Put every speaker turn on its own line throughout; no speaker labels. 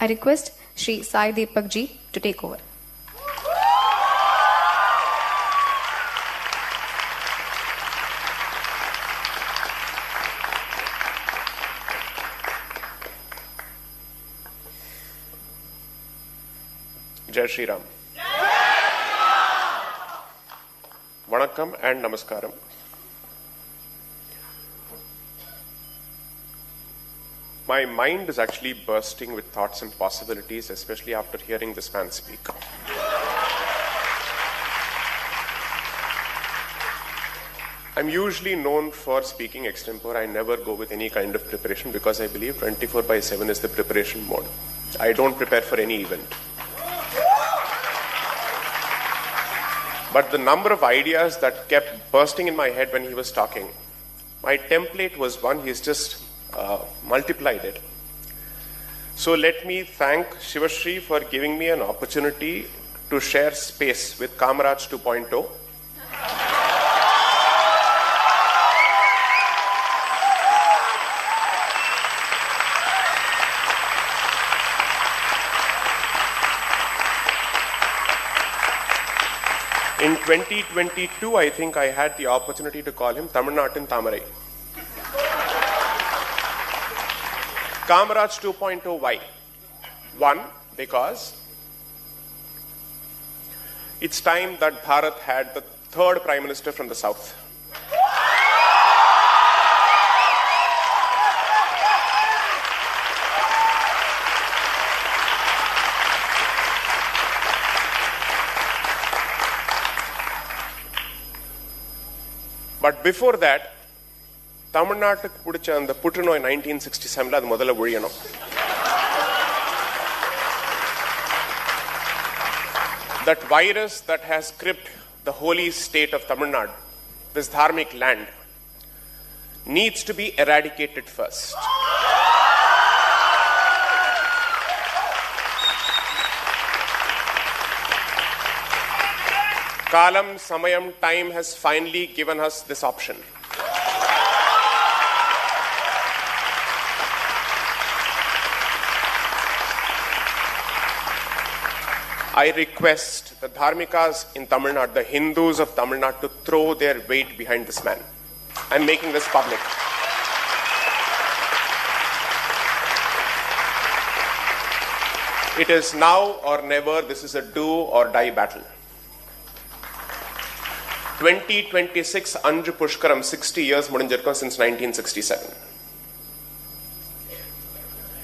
I request Shri Sai Deepak ji to take over.
Jai Shri Ram. Vanakkam and Namaskaram. My mind is actually bursting with thoughts and possibilities, especially after hearing this man speak. I'm usually known for speaking extempore. I never go with any kind of preparation because I believe 24/7 is the preparation mode. I don't prepare for any event. But the number of ideas that kept bursting in my head when he was talking, my template was one, he's just multiplied it. So let me thank Shivashri for giving me an opportunity to share space with Kamaraj 2.0. In 2022, I think I had the opportunity to call him Tamil Nattu Tamarai. Kamaraj 2.0, why? One, because it's time that Bharat had the third Prime Minister from the South. But before that, Tamil Nadu pudicha and the Putrino in 1967 la adu modala ozhiyanum. That virus that has gripped the holy state of Tamil Nadu, this dharmic land, needs to be eradicated first. Kalam, Samayam, time has finally given us this option. I request the Dharmikas in Tamil Nadu, the Hindus of Tamil Nadu, to throw their weight behind this man. I'm making this public. It is now or never. This is a do or die battle. 2026 Anju Pushkaram, 60 years mudinjirukkom since 1967.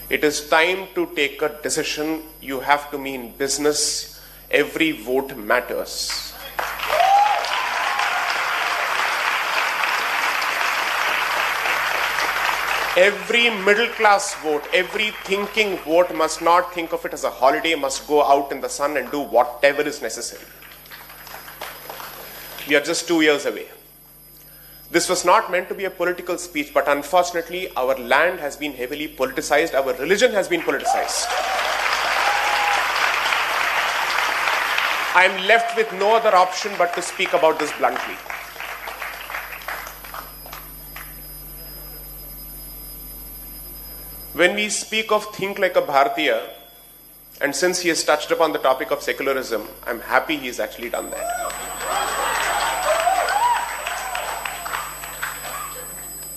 It is time to take a decision. You have to mean business. Every vote matters. Every middle class vote, every thinking vote must not think of it as a holiday, must go out in the sun and do whatever is necessary. We are just 2 years away. This was not meant to be a political speech, but unfortunately, our land has been heavily politicized, our religion has been politicized. I am left with no other option but to speak about this bluntly. When we speak of think like a Bhartiya, and since he has touched upon the topic of secularism, I'm happy he's actually done that.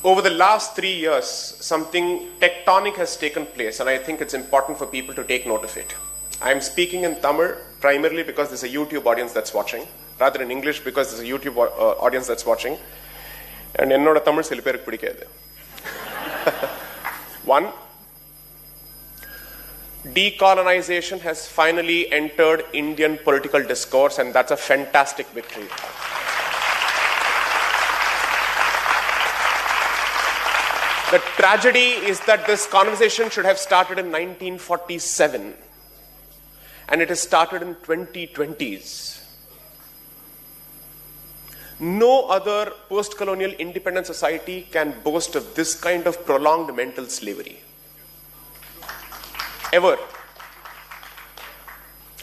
Over the last 3 years, something tectonic has taken place, and I think it's important for people to take note of it. I'm speaking in Tamil primarily because there's a YouTube audience that's watching, rather in English because there's a YouTube audience that's watching, and ennoda Tamil sila perukku pidikadhu. One, decolonization has finally entered Indian political discourse, and that's a fantastic victory. The tragedy is that this conversation should have started in 1947, and it has started in 2020s. No other post-colonial independent society can boast of this kind of prolonged mental slavery. Ever.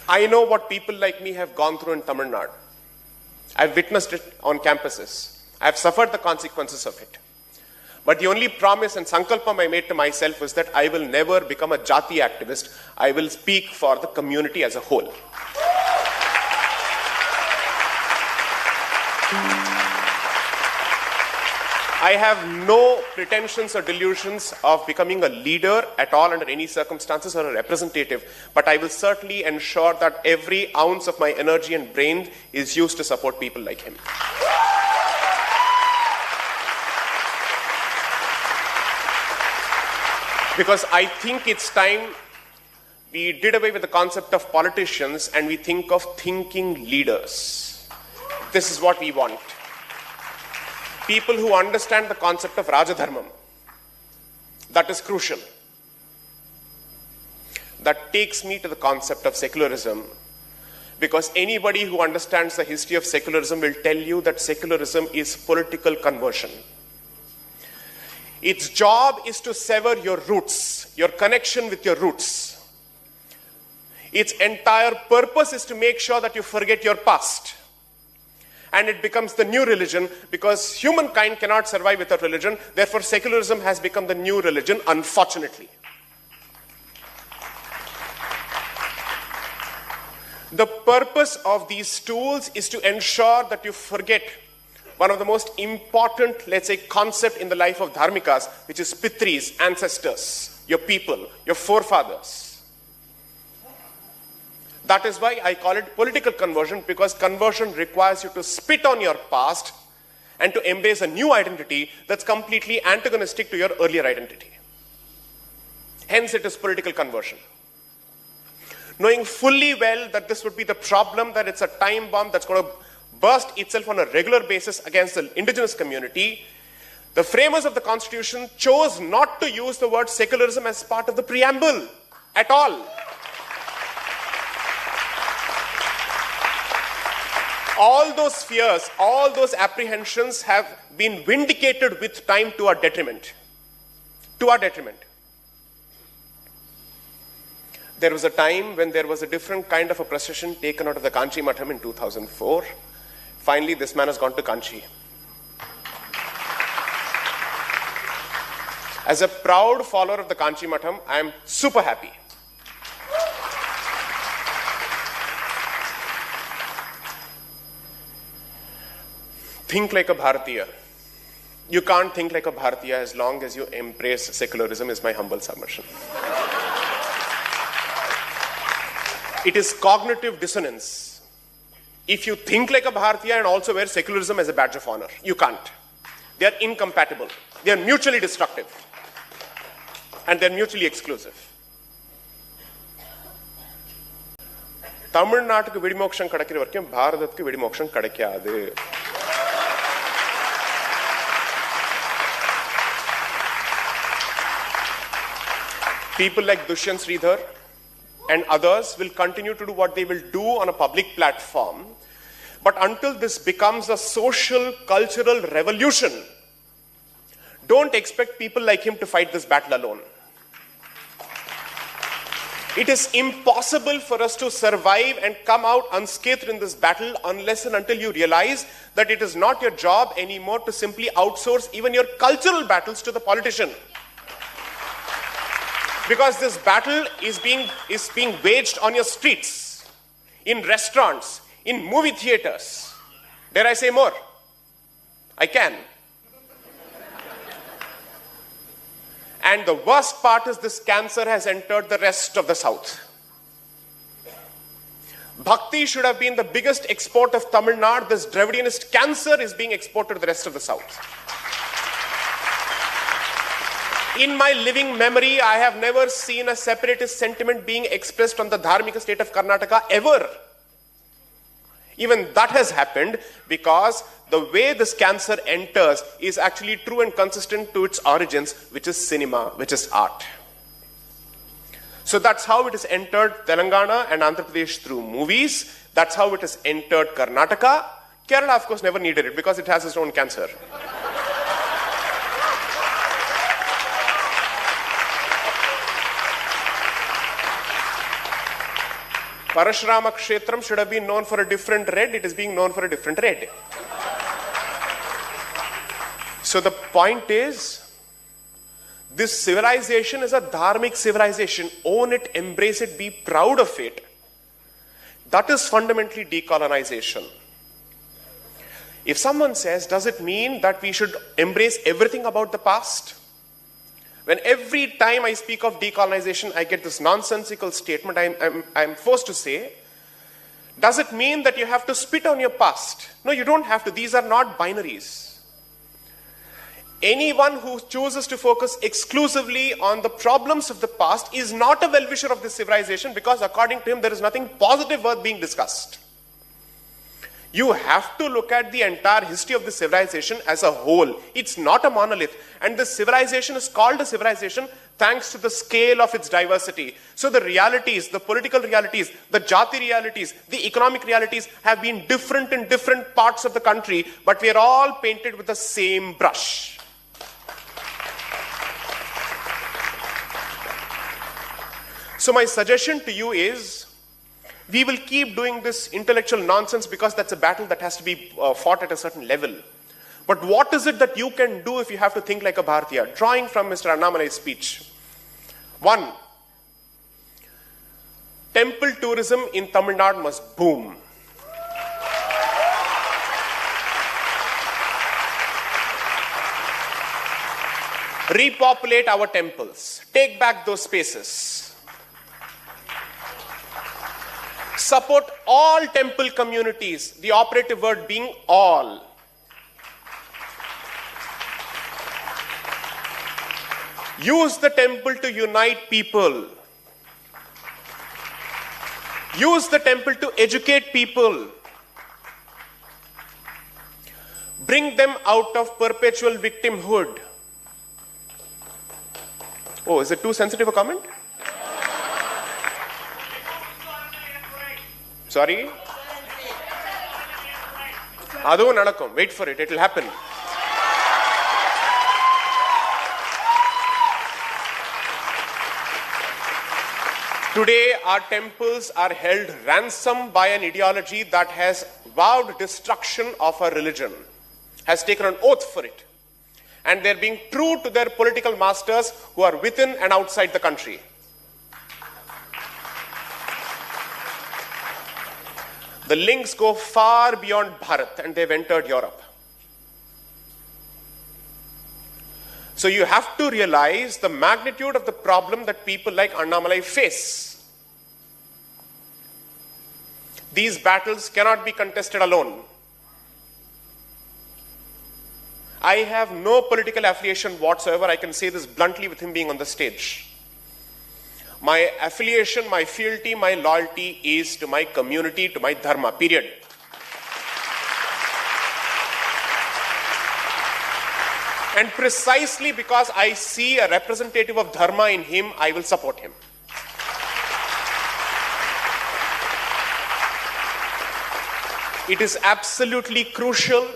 I know what people like me have gone through in Tamil Nadu. I've witnessed it on campuses. I've suffered the consequences of it. But the only promise and sankalpam I made to myself was that I will never become a jati activist. I will speak for the community as a whole. I have no pretensions or delusions of becoming a leader at all under any circumstances or a representative, but I will certainly ensure that every ounce of my energy and brain is used to support people like him. Because I think it's time we did away with the concept of politicians and we think of thinking leaders. This is what we want. People who understand the concept of Rajadharmam. That is crucial. That takes me to the concept of secularism, because anybody who understands the history of secularism will tell you that secularism is political conversion. Its job is to sever your roots, your connection with your roots. Its entire purpose is to make sure that you forget your past. And it becomes the new religion, because humankind cannot survive without religion. Therefore, secularism has become the new religion, unfortunately. The purpose of these tools is to ensure that you forget one of the most important, let's say, concept in the life of dharmikas, which is pitris, ancestors, your people, your forefathers. That is why I call it political conversion, because conversion requires you to spit on your past and to embrace a new identity that's completely antagonistic to your earlier identity. Hence, it is political conversion. Knowing fully well that this would be the problem, that it's a time bomb that's going to burst itself on a regular basis against the indigenous community, the framers of the Constitution chose not to use the word secularism as part of the preamble at all. All those fears, all those apprehensions have been vindicated with time to our detriment. To our detriment. There was a time when there was a different kind of a procession taken out of the Kanchi Matham in 2004. Finally, this man has gone to Kanchi. As a proud follower of the Kanchi Matham, I am super happy. Think like a Bhartiya. You can't think like a Bhartiya as long as you embrace secularism, is my humble submission. It is cognitive dissonance. If you think like a Bhartiya and also wear secularism as a badge of honor, you can't. They are incompatible. They are mutually destructive. And they are mutually exclusive. Tamil Nadu vidimoksham kadakira varaikum Bharatatku vidimoksham kadakkyadu. People like Dushyant Sridhar and others will continue to do what they will do on a public platform. But until this becomes a social, cultural revolution, don't expect people like him to fight this battle alone. It is impossible for us to survive and come out unscathed in this battle unless and until you realize that it is not your job anymore to simply outsource even your cultural battles to the politician. Because this battle is being waged on your streets, in restaurants, in movie theaters. Dare I say more? I can. And the worst part is this cancer has entered the rest of the South. Bhakti should have been the biggest export of Tamil Nadu. This Dravidianist cancer is being exported to the rest of the South. In my living memory, I have never seen a separatist sentiment being expressed on the Dharmika state of Karnataka ever. Even that has happened because the way this cancer enters is actually true and consistent to its origins, which is cinema, which is art. So that's how it has entered Telangana and Andhra Pradesh through movies. That's how it has entered Karnataka. Kerala, of course, never needed it because it has its own cancer. Parashurama Kshetram should have been known for a different red. It is being known for a different red. So the point is, This civilization is a dharmic civilization. Own it, embrace it, be proud of it. That is fundamentally decolonization. If someone says, does it mean that we should embrace everything about the past? When every time I speak of decolonization, I get this nonsensical statement, I'm forced to say, does it mean that you have to spit on your past? No, you don't have to. These are not binaries. Anyone who chooses to focus exclusively on the problems of the past is not a well-wisher of this civilization, because according to him, there is nothing positive worth being discussed. You have to look at the entire history of the civilization as a whole. It's not a monolith. And the civilization is called a civilization thanks to the scale of its diversity. So the realities, the political realities, the jati realities, the economic realities have been different in different parts of the country, but we are all painted with the same brush. So my suggestion to you is, we will keep doing this intellectual nonsense because that's a battle that has to be fought at a certain level. But what is it that you can do if you have to think like a Bhartiya? Drawing from Mr. Annamalai's speech. 1. Temple tourism in Tamil Nadu must boom. Repopulate our temples. Take back those spaces. Support all temple communities, the operative word being all. Use the temple to unite people. Use the temple to educate people. Bring them out of perpetual victimhood. Oh, is it too sensitive a comment? Sorry? Adu nadakum. Wait for it. It will happen. Today, our temples are held ransom by an ideology that has vowed destruction of our religion, has taken an oath for it. And they're being true to their political masters who are within and outside the country. The links go far beyond Bharat, and they've entered Europe. So you have to realize the magnitude of the problem that people like Annamalai face. These battles cannot be contested alone. I have no political affiliation whatsoever. I can say this bluntly with him being on the stage. My affiliation, my fealty, my loyalty is to my community, to my dharma, period. And precisely because I see a representative of dharma in him, I will support him. It is absolutely crucial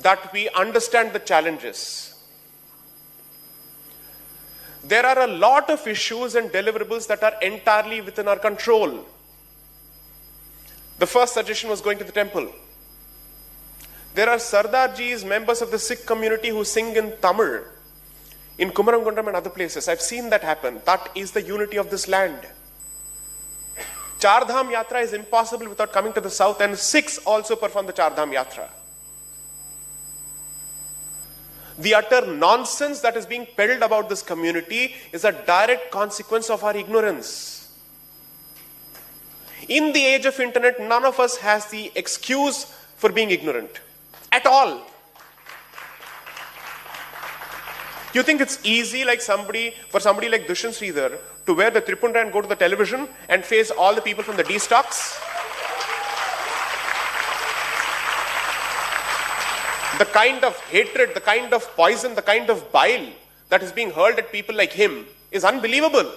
that we understand the challenges. There are a lot of issues and deliverables that are entirely within our control. The first suggestion was going to the temple. There are Sardarjis, members of the Sikh community who sing in Tamil, in Kumarangundam and other places. I've seen that happen. That is the unity of this land. Char Dham Yatra is impossible without coming to the south, and Sikhs also perform the Char Dham Yatra. The utter nonsense that is being peddled about this community is a direct consequence of our ignorance. In the age of internet, none of us has the excuse for being ignorant at all. You think it's easy for somebody like Dushyant Sridhar to wear the Tripunda and go to the television and face all the people from the D stocks? The kind of hatred, the kind of poison, the kind of bile that is being hurled at people like him is unbelievable.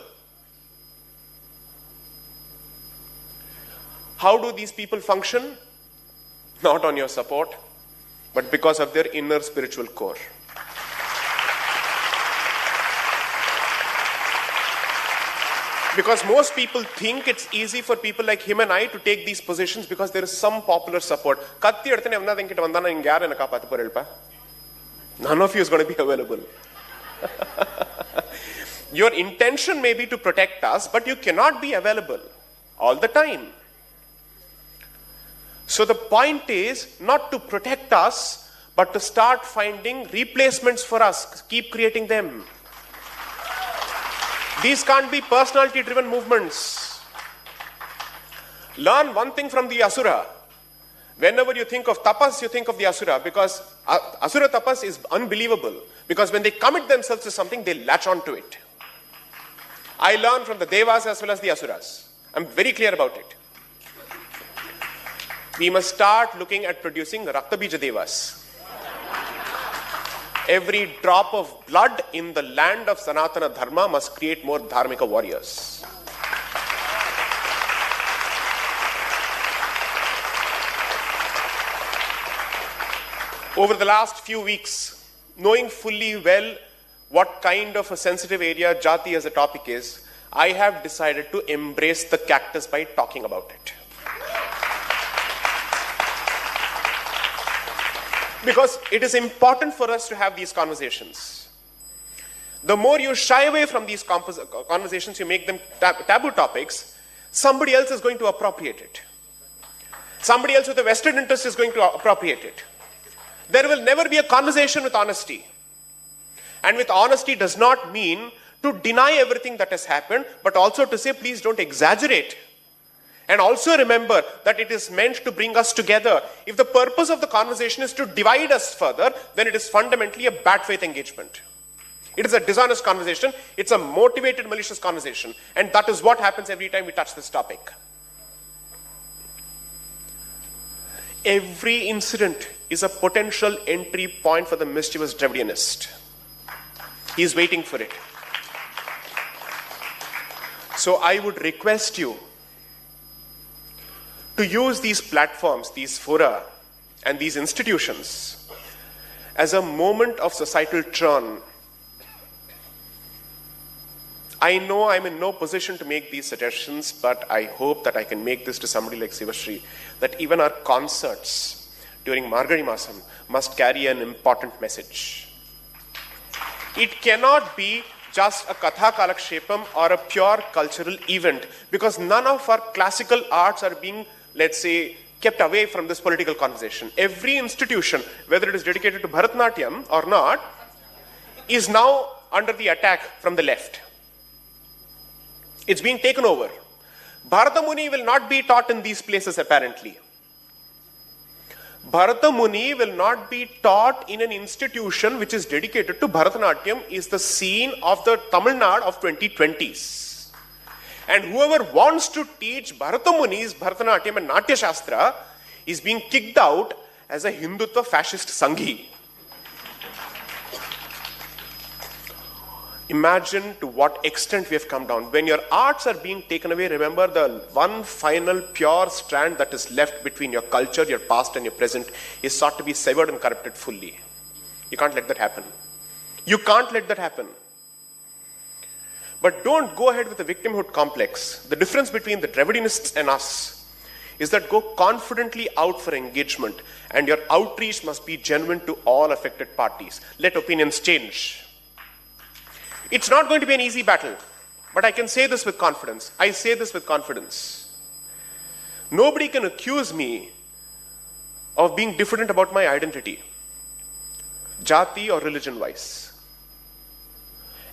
How do these people function? Not on your support, but because of their inner spiritual core. Because most people think it's easy for people like him and I to take these positions because there is some popular support. Katti eduthu evna enkita vandana inga yaru enna kaapathu porelpa. None of you is going to be available. Your intention may be to protect us, but you cannot be available all the time. So the point is not to protect us, but to start finding replacements for us, keep creating them. These can't be personality-driven movements. Learn one thing from the Asura. Whenever you think of tapas, you think of the Asura, because Asura tapas is unbelievable. Because when they commit themselves to something, they latch on to it. I learn from the Devas as well as the Asuras. I'm very clear about it. We must start looking at producing Raktabija Devas. Every drop of blood in the land of Sanatana Dharma must create more Dharmika warriors. Over the last few weeks, knowing fully well what kind of a sensitive area Jati as a topic is, I have decided to embrace the cactus by talking about it. Because it is important for us to have these conversations. The more you shy away from these conversations, you make them taboo topics, somebody else is going to appropriate it. Somebody else with a vested interest is going to appropriate it. There will never be a conversation with honesty. And with honesty does not mean to deny everything that has happened, but also to say, please don't exaggerate. And also remember that it is meant to bring us together. If the purpose of the conversation is to divide us further, then it is fundamentally a bad faith engagement. It is a dishonest conversation. It's a motivated, malicious conversation. And that is what happens every time we touch this topic. Every incident is a potential entry point for the mischievous Dravidianist. He is waiting for it. So I would request you to use these platforms, these fora, and these institutions as a moment of societal churn. I know I'm in no position to make these suggestions, but I hope that I can make this to somebody like Sivashree, that even our concerts during Margari Masam must carry an important message. It cannot be just a Katha Kalakshepam or a pure cultural event, because none of our classical arts are being, let's say, kept away from this political conversation. Every institution, whether it is dedicated to Bharatanatyam or not, is now under the attack from the left. It's being taken over. Bharata Muni will not be taught in these places, apparently. Bharata Muni will not be taught in an institution which is dedicated to Bharatanatyam, is the scene of the Tamil Nadu of 2020s. And whoever wants to teach Bharata Muni's Bharatanatyam and Natya Shastra is being kicked out as a Hindutva fascist Sanghi. Imagine to what extent we have come down. When your arts are being taken away, remember the one final pure strand that is left between your culture, your past and your present is sought to be severed and corrupted fully. You can't let that happen. You can't let that happen. But don't go ahead with the victimhood complex. The difference between the Dravidianists and us is that go confidently out for engagement, and your outreach must be genuine to all affected parties. Let opinions change. It's not going to be an easy battle, but I can say this with confidence. I say this with confidence. Nobody can accuse me of being different about my identity, jati or religion-wise.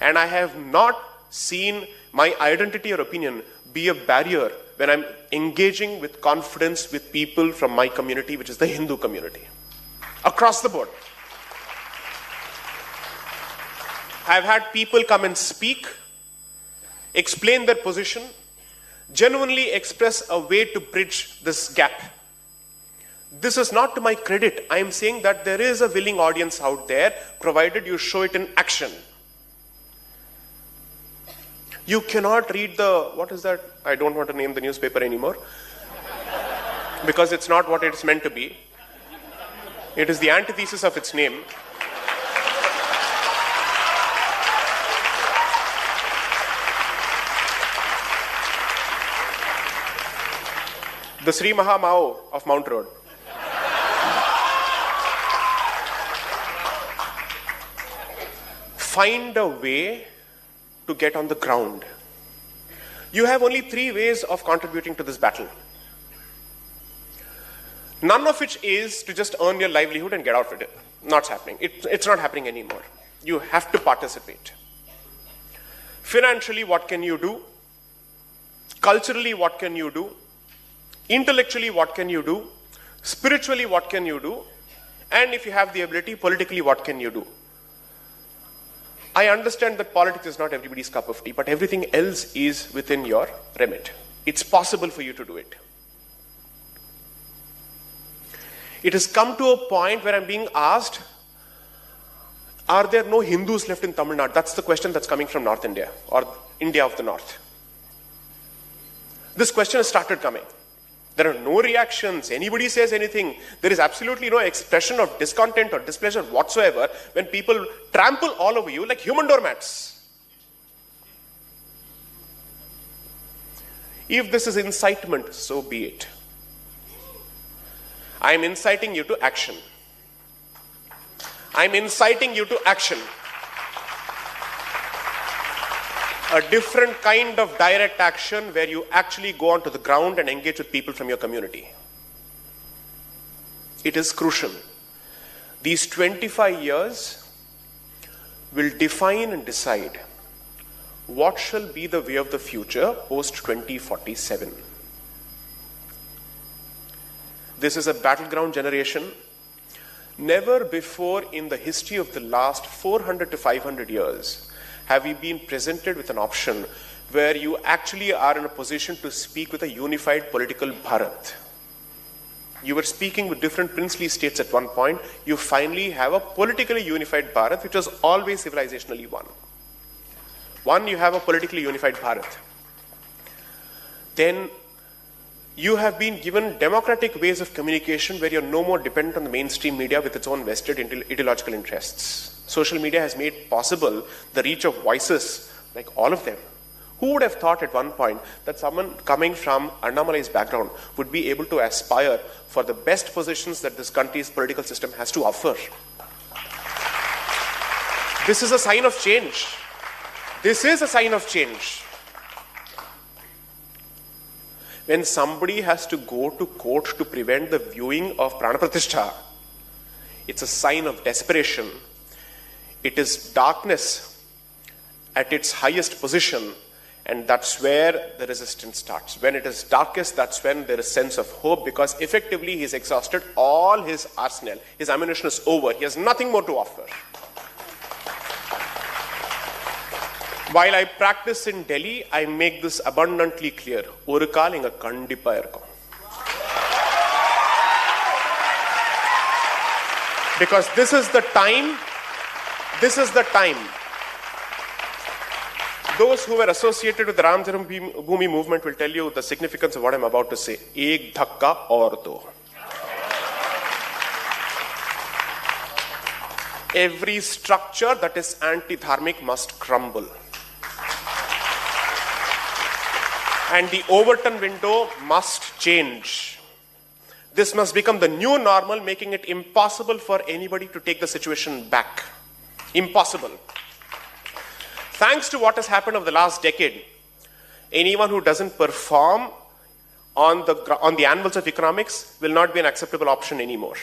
And I have not seen my identity or opinion be a barrier when I'm engaging with confidence with people from my community, which is the Hindu community, across the board. I've had people come and speak, explain their position, genuinely express a way to bridge this gap. This is not to my credit. I am saying that there is a willing audience out there, provided you show it in action. You cannot read the, what is that? I don't want to name the newspaper anymore, because it's not what it's meant to be. It is the antithesis of its name. The Sri Maha Mao of Mount Road. find a way to get on the ground. You have only 3 ways of contributing to this battle. None of which is to just earn your livelihood and get out of it. Not happening. It's not happening anymore. You have to participate. Financially, what can you do? Culturally, what can you do? Intellectually, what can you do? Spiritually, what can you do? And if you have the ability, politically, what can you do? I understand that politics is not everybody's cup of tea, but everything else is within your remit. It's possible for you to do it. It has come to a point where I'm being asked, are there no Hindus left in Tamil Nadu? That's the question that's coming from North India, or India of the North. This question has started coming. There are no reactions. Anybody says anything. There is absolutely no expression of discontent or displeasure whatsoever when people trample all over you like human doormats. If this is incitement, so be it. I am inciting you to action. I am inciting you to action. A different kind of direct action where you actually go onto the ground and engage with people from your community. It is crucial. These 25 years will define and decide what shall be the way of the future post 2047. This is a battleground generation. Never before in the history of the last 400 to 500 years have we been presented with an option where you actually are in a position to speak with a unified political Bharat. You were speaking with different princely states at one point. You finally have a politically unified Bharat, which was always civilizationally one. One, you have a politically unified Bharat. Then you have been given democratic ways of communication where you're no more dependent on the mainstream media with its own vested ideological interests. Social media has made possible the reach of voices like all of them. Who would have thought at one point that someone coming from Annamalai's background would be able to aspire for the best positions that this country's political system has to offer? This is a sign of change. This is a sign of change. When somebody has to go to court to prevent the viewing of Prana Pratishtha, it's a sign of desperation. It is darkness at its highest position, and that's where the resistance starts. When it is darkest, that's when there is sense of hope, because effectively he's exhausted all his arsenal. His ammunition is over. He has nothing more to offer. While I practice in Delhi, I make this abundantly clear. Oru kaal inga kandipa irukum. Because this is the time. Those who were associated with the Ram Janmabhoomi movement will tell you the significance of what I'm about to say. Ek dhakka aur do. Every structure that is anti-dharmic must crumble. And the Overton window must change. This must become the new normal, making it impossible for anybody to take the situation back. Impossible. Thanks to what has happened over the last decade, anyone who doesn't perform on the anvils of economics will not be an acceptable option anymore.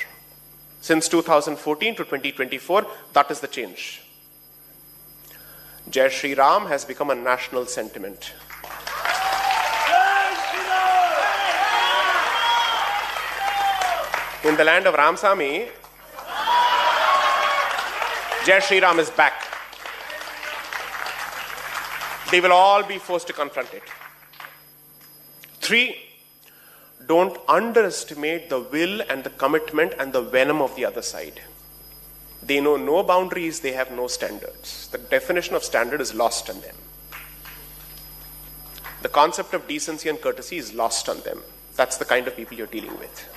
Since 2014 to 2024, that is the change. Jai Shri Ram has become a national sentiment. In the land of Ramsamy, Jai Shri Ram is back. They will all be forced to confront it. 3, don't underestimate the will and the commitment and the venom of the other side. They know no boundaries, they have no standards. The definition of standard is lost on them. The concept of decency and courtesy is lost on them. That's the kind of people you're dealing with.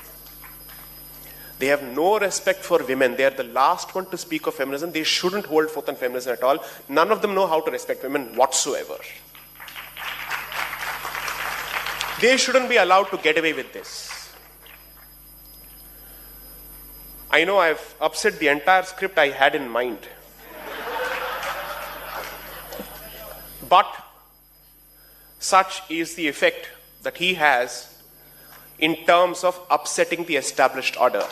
They have no respect for women. They are the last one to speak of feminism. They shouldn't hold forth on feminism at all. None of them know how to respect women whatsoever. They shouldn't be allowed to get away with this. I know I've upset the entire script I had in mind. But such is the effect that he has in terms of upsetting the established order.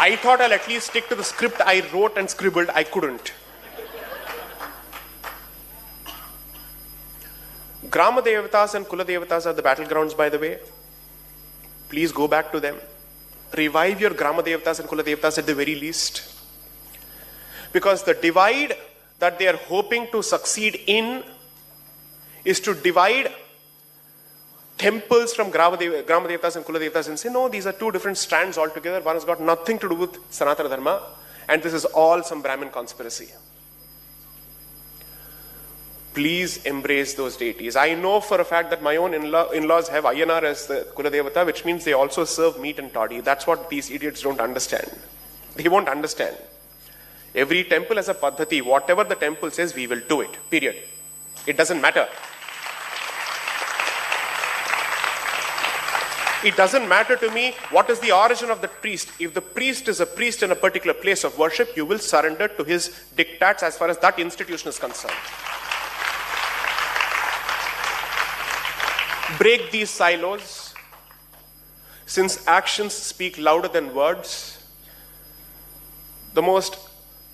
I thought I'll at least stick to the script I wrote and scribbled. I couldn't. Grama Devatas and Kula Devatas are the battlegrounds, by the way. Please go back to them. Revive your Grama Devatas and Kula Devatas at the very least. Because the divide that they are hoping to succeed in is to divide temples from Grama Devatas and Kula Devatas and say, no, these are two different strands altogether. One has got nothing to do with Sanatana Dharma, and this is all some Brahmin conspiracy. Please embrace those deities. I know for a fact that my own in-laws have Ayyanar as the Kula Devata, which means they also serve meat and toddy. That's what these idiots don't understand. They won't understand. Every temple has a paddhati. Whatever the temple says, we will do it. Period. It doesn't matter. It doesn't matter to me what is the origin of the priest. If the priest is a priest in a particular place of worship, you will surrender to his diktats as far as that institution is concerned. Break these silos. Since actions speak louder than words, the most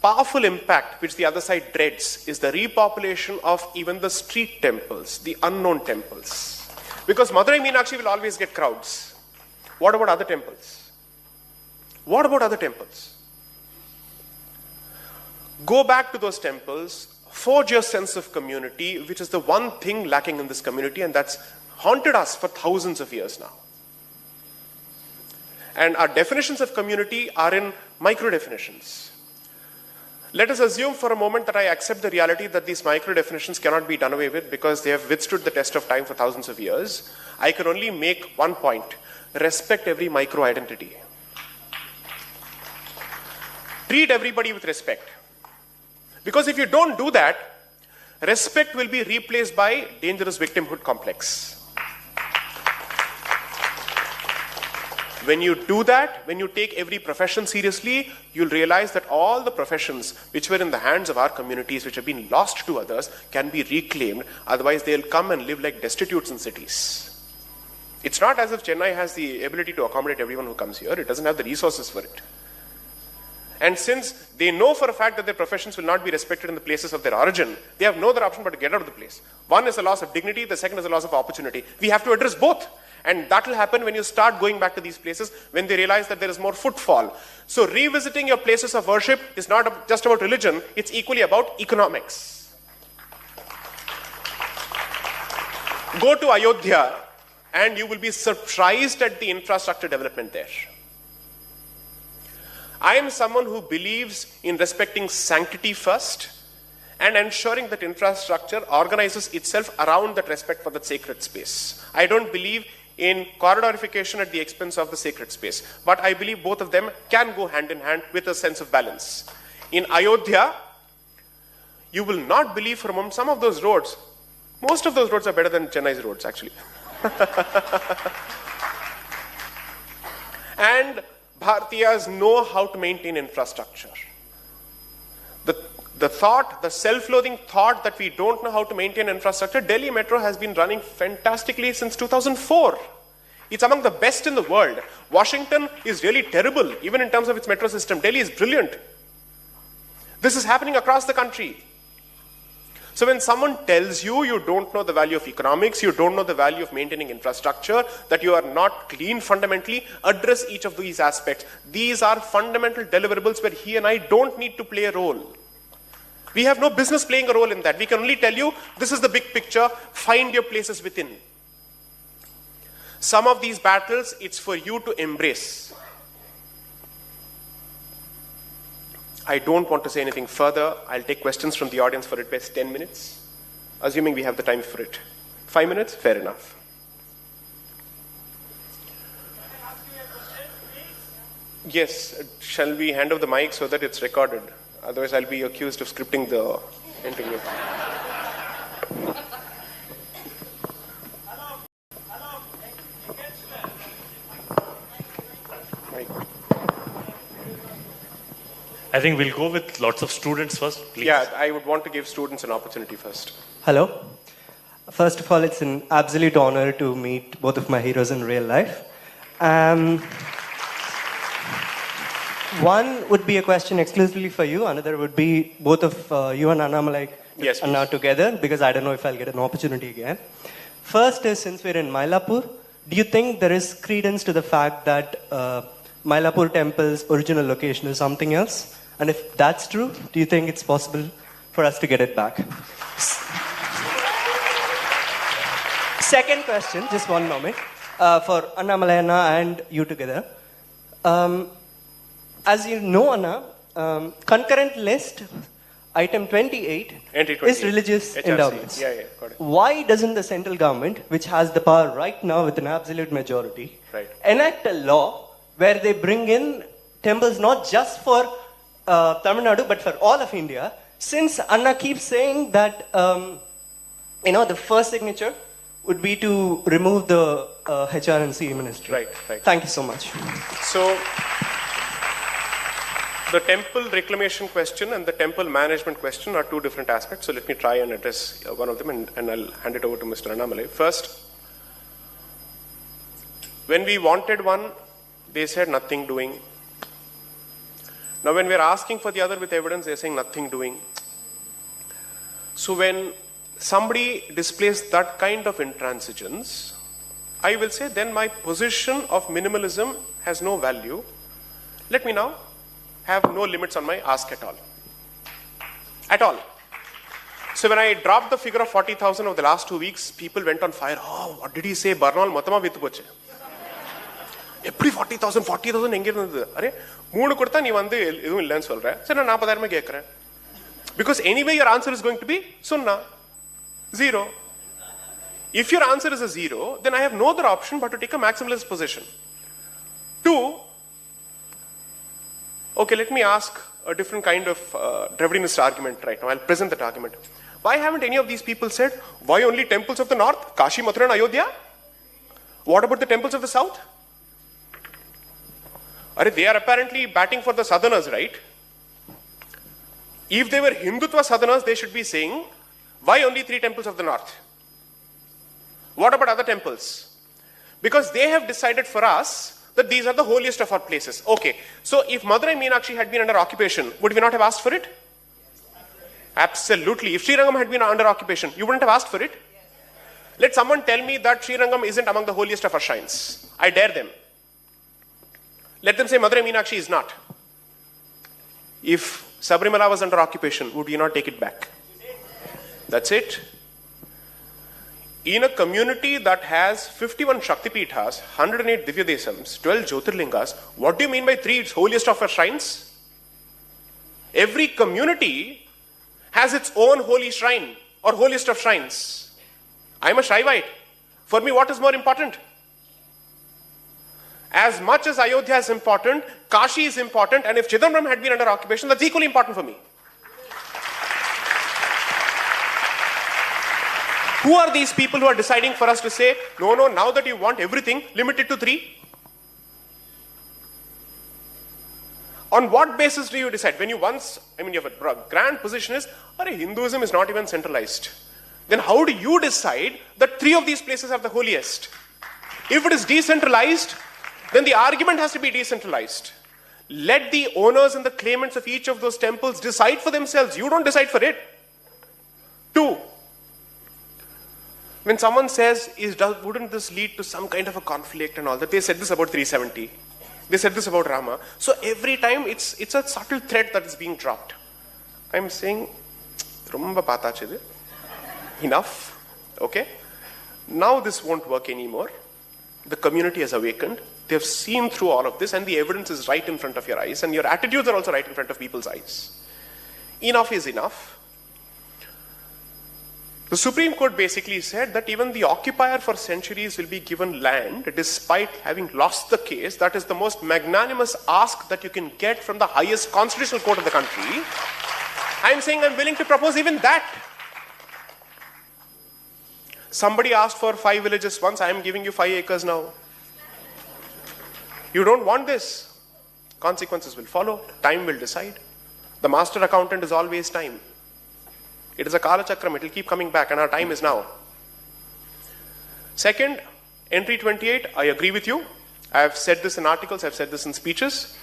powerful impact which the other side dreads is the repopulation of even the street temples, the unknown temples. Because Madurai Meenakshi will always get crowds. What about other temples? What about other temples? Go back to those temples, forge your sense of community, which is the one thing lacking in this community, and that's haunted us for thousands of years now. And our definitions of community are in micro definitions. Let us assume for a moment that I accept the reality that these micro definitions cannot be done away with because they have withstood the test of time for thousands of years. I can only make one point: respect every micro identity. Treat everybody with respect. Because if you don't do that, respect will be replaced by dangerous victimhood complex. When you do that, when you take every profession seriously, you'll realize that all the professions which were in the hands of our communities, which have been lost to others, can be reclaimed. Otherwise, they'll come and live like destitutes in cities. It's not as if Chennai has the ability to accommodate everyone who comes here. It doesn't have the resources for it. And since they know for a fact that their professions will not be respected in the places of their origin, they have no other option but to get out of the place. One is a loss of dignity, the second is a loss of opportunity. We have to address both. And that will happen when you start going back to these places, when they realize that there is more footfall. So revisiting your places of worship is not just about religion, it's equally about economics. Go to Ayodhya and you will be surprised at the infrastructure development there. I am someone who believes in respecting sanctity first and ensuring that infrastructure organizes itself around that respect for that sacred space. I don't believe in corridorification at the expense of the sacred space. But I believe both of them can go hand in hand with a sense of balance. In Ayodhya, you will not believe for a moment, some of those roads, most of those roads are better than Chennai's roads actually. And Bhartiyas know how to maintain infrastructure. The thought, the self-loathing thought that we don't know how to maintain infrastructure, Delhi Metro has been running fantastically since 2004. It's among the best in the world. Washington is really terrible, even in terms of its metro system. Delhi is brilliant. This is happening across the country. So when someone tells you you don't know the value of economics, you don't know the value of maintaining infrastructure, that you are not clean fundamentally, address each of these aspects. These are fundamental deliverables where he and I don't need to play a role. We have no business playing a role in that. We can only tell you, this is the big picture, find your places within. Some of these battles, it's for you to embrace. I don't want to say anything further. I'll take questions from the audience for at best 10 minutes, assuming we have the time for it. 5 minutes? Fair enough. Yes, shall we hand over the mic so that it's recorded? Otherwise, I'll be accused of scripting the interview.
I think we'll go with lots of students first, please.
Yeah, I would want to give students an opportunity first.
Hello. First of all, it's an absolute honor to meet both of my heroes in real life. One would be a question exclusively for you. Another would be both of you and Annamalai
Yes,
Anna
please.
together, because I don't know if I'll get an opportunity again. First is, since we're in Mylapore, do you think there is credence to the fact that Mylapore temple's original location is something else? And if that's true, do you think it's possible for us to get it back? Second question, just one moment, for Annamalai Anna and you together. As you know, Anna, concurrent list, item 28,
Entry 28.
is religious
HRC.
endowments.
Yeah, got it.
Why doesn't the central government, which has the power right now with an absolute majority,
Right.
enact a law where they bring in temples not just for Tamil Nadu but for all of India? Since Anna keeps saying that the first signature would be to remove the HRNC ministry.
Right.
Thank you so much.
So, the temple reclamation question and the temple management question are two different aspects. So let me try and address one of them, and I'll hand it over to Mr. Annamalai. First, when we wanted one, they said nothing doing. Now when we're asking for the other with evidence, they're saying nothing doing. So when somebody displays that kind of intransigence, I will say then my position of minimalism has no value. Let me now have no limits on my ask at all. At all. So when I dropped the figure of 40,000 over the last 2 weeks, people went on fire. Oh, what did he say? Barnaal Matama vittu poche. Every 40,000 எங்க இருந்தது? Array மூணு கொடுத்தா நீ வந்து எதுவும் இல்லைன்னு சொல்ற. சரி நான் 40,000 கேட்கிறேன். Because anyway your answer is going to be sunna. Zero. If your answer is a zero, then I have no other option but to take a maximalist position. Two, okay, let me ask a different kind of Dravidinist argument right now. I'll present that argument. Why haven't any of these people said, why only temples of the north? Kashi, Mathura and Ayodhya? What about the temples of the south? They are apparently batting for the southerners, right? If they were Hindutva southerners, they should be saying, why only 3 temples of the north? What about other temples? Because they have decided for us that these are the holiest of our places. Okay, so if Madurai Meenakshi had been under occupation, would we not have asked for it? Absolutely. If Srirangam had been under occupation, you wouldn't have asked for it? Let someone tell me that Srirangam isn't among the holiest of our shrines. I dare them. Let them say Madurai Meenakshi is not. If Sabrimala was under occupation, would you not take it back? That's it. In a community that has 51 Shaktipeethas, 108 Divyadesams, 12 Jyotirlingas, what do you mean by 3 holiest of our shrines? Every community has its own holy shrine or holiest of shrines. I'm a Shaivite. For me, what is more important? As much as Ayodhya is important, Kashi is important, and if Chidambaram had been under occupation, that's equally important for me. Who are these people who are deciding for us to say, no, now that you want everything, limit it to 3? On what basis do you decide? When you you have a grand position is, Hinduism is not even centralized. Then how do you decide that 3 of these places are the holiest? If it is decentralized, then the argument has to be decentralized. Let the owners and the claimants of each of those temples decide for themselves. You don't decide for it. 2, when someone says, wouldn't this lead to some kind of a conflict and all that? They said this about 370. They said this about Rama. So every time it's a subtle thread that is being dropped. I'm saying, enough. Okay? Now this won't work anymore. The community has awakened. They've seen through all of this, and the evidence is right in front of your eyes, and your attitudes are also right in front of people's eyes. Enough is enough. The Supreme Court basically said that even the occupier for centuries will be given land despite having lost the case. That is the most magnanimous ask that you can get from the highest constitutional court of the country. I'm saying I'm willing to propose even that. Somebody asked for 5 villages once. I am giving you 5 acres now. You don't want this. Consequences will follow. Time will decide. The master accountant is always time. It is a Kala Chakram. It will keep coming back, and our time is now. Second, entry 28, I agree with you. I have said this in articles, I have said this in speeches.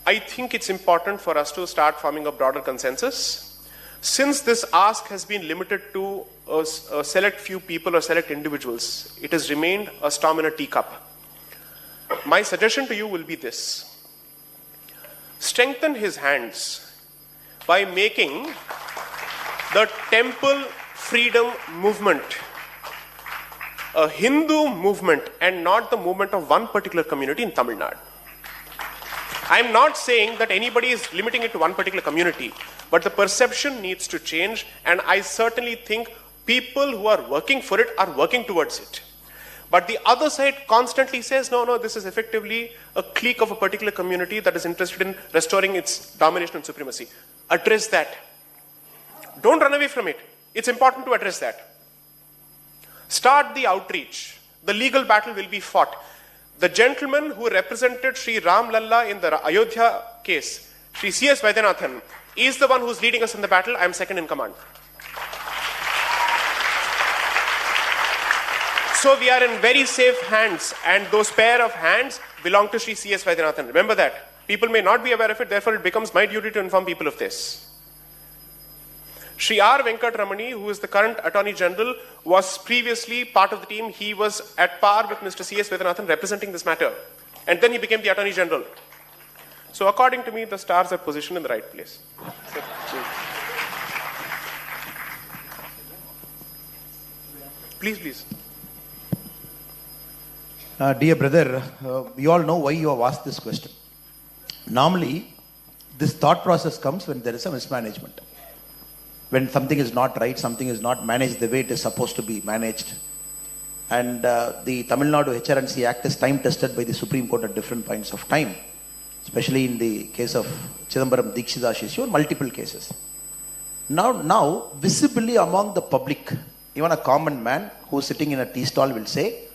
I think it's important for us to start forming a broader consensus. Since this ask has been limited to a select few people or select individuals, it has remained a storm in a teacup. My suggestion to you will be this. Strengthen his hands by making the temple freedom movement a Hindu movement and not the movement of one particular community in Tamil Nadu. I am not saying that anybody is limiting it to one particular community, but the perception needs to change, and I certainly think people who are working for it are working towards it. But the other side constantly says, no, this is effectively a clique of a particular community that is interested in restoring its domination and supremacy. Address that. Don't run away from it. It's important to address that. Start the outreach. The legal battle will be fought. The gentleman who represented Sri Ram Lalla in the Ayodhya case, Sri C.S. Vaidyanathan, is the one who's leading us in the battle. I am second in command. So we are in very safe hands, and those pair of hands belong to Sri C.S. Vaidyanathan. Remember that. People may not be aware of it, therefore it becomes my duty to inform people of this. Sri R. Venkatramani, who is the current Attorney General, was previously part of the team. He was at par with Mr. C.S. Vaidyanathan representing this matter. And then he became the Attorney General. So according to me, the stars are positioned in the right place. Please.
Dear brother, we all know why you have asked this question. Normally, this thought process comes when there is a mismanagement. When something is not right, something is not managed the way it is supposed to be managed. And the Tamil Nadu HRNC Act is time tested by the Supreme Court at different points of time, especially in the case of Chidambaram Deekshita's issue, multiple cases. Now, visibly among the public, even a common man who is sitting in a tea stall will say,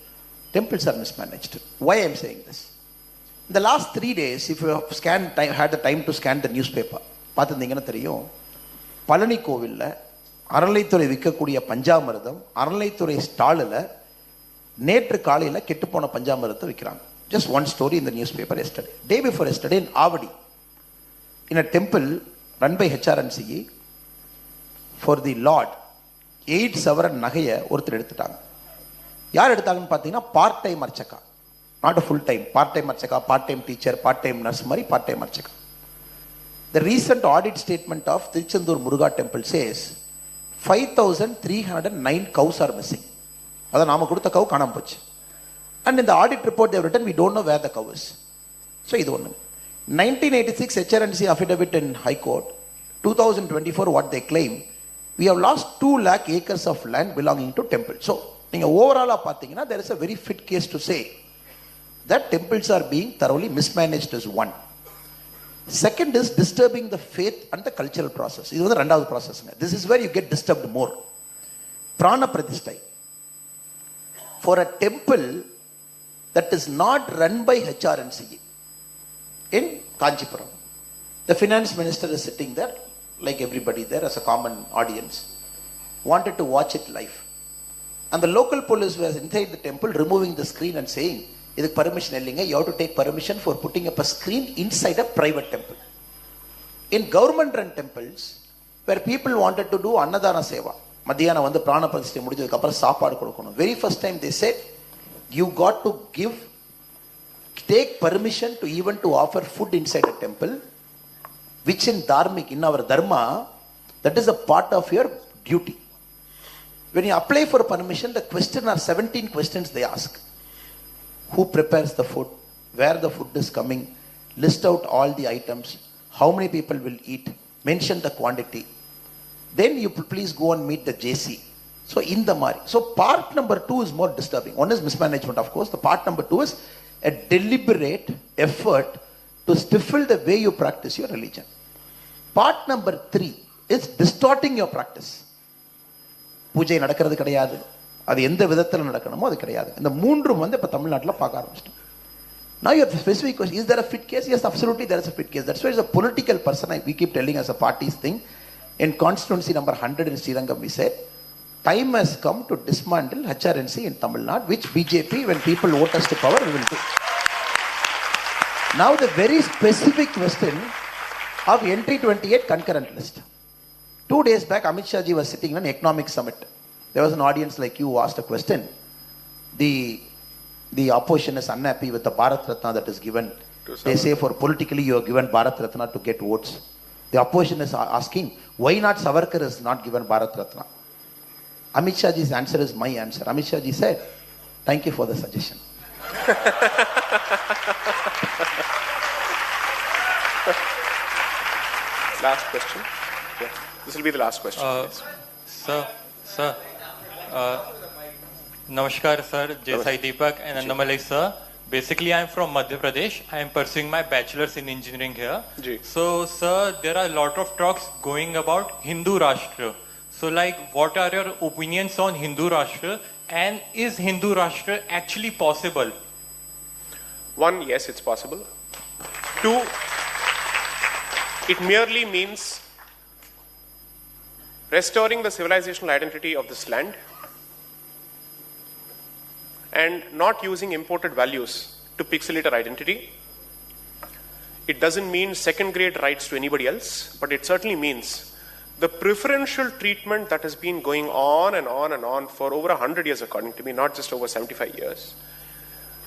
temples are mismanaged. Why I am saying this? In the last 3 days, if you have had the time to scan the newspaper, பார்த்தீங்கன்னா தெரியும், பழனி கோவிலில் அறநிலைத்துறை விற்கக்கூடிய பஞ்சாமிர்தம் அறநிலைத்துறை ஸ்டாலில் நேற்று காலையில் கெட்டுப்போன பஞ்சாமிர்தத்தை விற்கிறாங்க. Just one story in the newspaper yesterday. Day before yesterday in Avadi, in a temple run by HRNCE, for the Lord, 8 சவரன் நகையை ஒருத்தர் எடுத்துட்டாங்க. யார் எடுத்தாங்கன்னு பார்த்தீங்கன்னா பார்ட் டைம் அர்ச்சகா, not a full time, part time அர்ச்சகா, part time teacher, part time nurse மாதிரி பார்ட் டைம் அர்ச்சகா. The recent audit statement of Tiruchendur Muruga temple says 5,309 cows are missing. அதான் நாம கொடுத்த கவு காணாம போச்சு. And in the audit report they have written, we don't know where the cow is. So இது ஒன்று. 1986 HRNC affidavit in High Court, 2024 what they claim, we have lost 2 lakh acres of land belonging to temple. So நீங்க ஓவராலா பார்த்தீங்கன்னா there is a very fit case to say that temples are being thoroughly mismanaged as one. Second is disturbing the faith and the cultural process. இது வந்து ரெண்டாவது process. This is where you get disturbed more. Prana Pratisthai. For a temple that is not run by HRNCE in Kanchipuram, the finance minister is sitting there, like everybody there as a common audience, wanted to watch it live. And the local police was inside the temple removing the screen and saying, இதுக்கு permission இல்லைங்க, you have to take permission for putting up a screen inside a private temple. In government run temples, where people wanted to do annadana seva, மத்தியானம் வந்து பிராண பிரதிஷ்டை முடிஞ்சதுக்கு அப்புறம் சாப்பாடு கொடுக்கணும். Very first time they said, you got to take permission to even to offer food inside a temple, which in dharmic, in our dharma, that is a part of your duty. When you apply for permission, the question are 17 questions they ask. Who prepares the food, where the food is coming, list out all the items, how many people will eat, mention the quantity. Then you please go and meet the JC. So in the Mari. So part number 2 is more disturbing. One is mismanagement, of course. The part number 2 is a deliberate effort to stifle the way you practice your religion. Part number 3 is distorting your practice. பூஜை நடக்கிறது கிடையாது, அது எந்த விதத்தில் நடக்கணுமோ அது கிடையாது. இந்த மூன்றும் வந்து இப்போ தமிழ்நாட்டில் பார்க்க ஆரம்பிச்சிட்டோம். Now your specific question, is there a fit case? Yes, absolutely there is a fit case. That's why as a political person, we keep telling as a party's thing, in constituency number 100 in Srirangam, we said, time has come to dismantle HRNC in Tamil Nadu, which BJP, when people vote us to power, we will do. Now the very specific question of entry 28 concurrent list. 2 days back, Amit Shah ji was sitting in an economic summit. There was an audience like you who asked a question. The opposition is unhappy with the Bharat Ratna that is given. They say for politically you are given Bharat Ratna to get votes. The opposition is asking, why not Savarkar is not given Bharat Ratna? Amit Shah ji's answer is my answer. Amit Shah ji said, thank you for the suggestion.
Last question. Yeah. This will be the last question.
Sir, Namaskar, sir. Sai Deepak and Annamalai, sir. Basically, I am from Madhya Pradesh. I am pursuing my bachelor's in engineering here. So, sir, there are a lot of talks going about Hindu Rashtra. So, like, what are your opinions on Hindu Rashtra? And is Hindu Rashtra actually possible?
1, yes, it's possible. 2, it merely means restoring the civilizational identity of this land and not using imported values to pixelate our identity. It doesn't mean second-grade rights to anybody else, but it certainly means the preferential treatment that has been going on and on and on for over 100 years, according to me, not just over 75 years,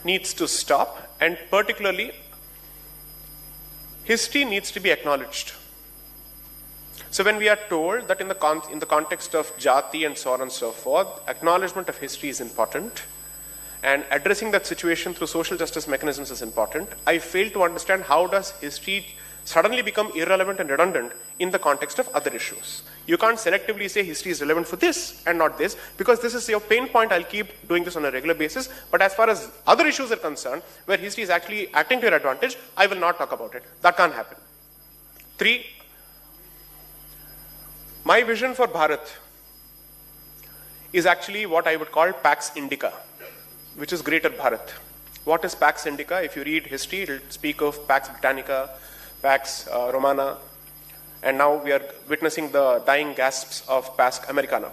needs to stop, and particularly history needs to be acknowledged. So when we are told that in the context of jati and so on and so forth, acknowledgement of history is important and addressing that situation through social justice mechanisms is important, I fail to understand how does history suddenly become irrelevant and redundant in the context of other issues. You can't selectively say history is relevant for this and not this, because this is your pain point. I'll keep doing this on a regular basis. But as far as other issues are concerned, where history is actually acting to your advantage, I will not talk about it. That can't happen. 3, my vision for Bharat is actually what I would call Pax Indica, which is Greater Bharat. What is Pax Indica? If you read history, it will speak of Pax Britannica, Pax Romana, and now we are witnessing the dying gasps of Pax Americana,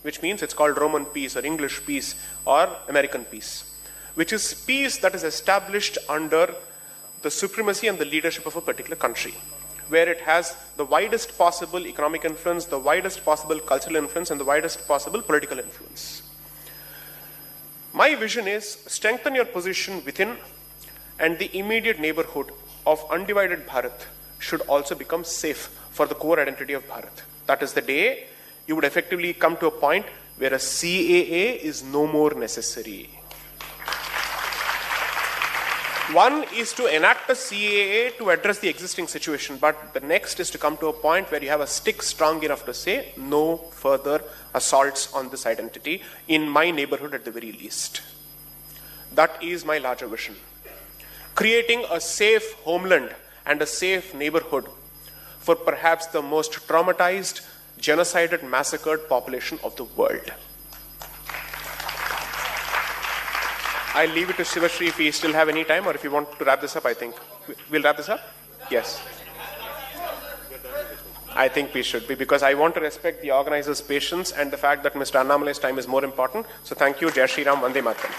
which means it's called Roman peace or English peace or American peace, which is peace that is established under the supremacy and the leadership of a particular country, where it has the widest possible economic influence, the widest possible cultural influence, and the widest possible political influence. My vision is strengthen your position within, and the immediate neighborhood of undivided Bharat should also become safe for the core identity of Bharat. That is the day you would effectively come to a point where a CAA is no more necessary. One is to enact a CAA to address the existing situation, but the next is to come to a point where you have a stick strong enough to say no further assaults on this identity in my neighborhood at the very least. That is my larger vision. Creating a safe homeland and a safe neighborhood for perhaps the most traumatized, genocided, massacred population of the world. I'll leave it to Shivashri if we still have any time, or if you want to wrap this up, I think. We'll wrap this up? Yes. I think we should be, because I want to respect the organizers' patience and the fact that Mr. Annamalai's time is more important. So thank you. Jai Shri Ram, Vande Mataram.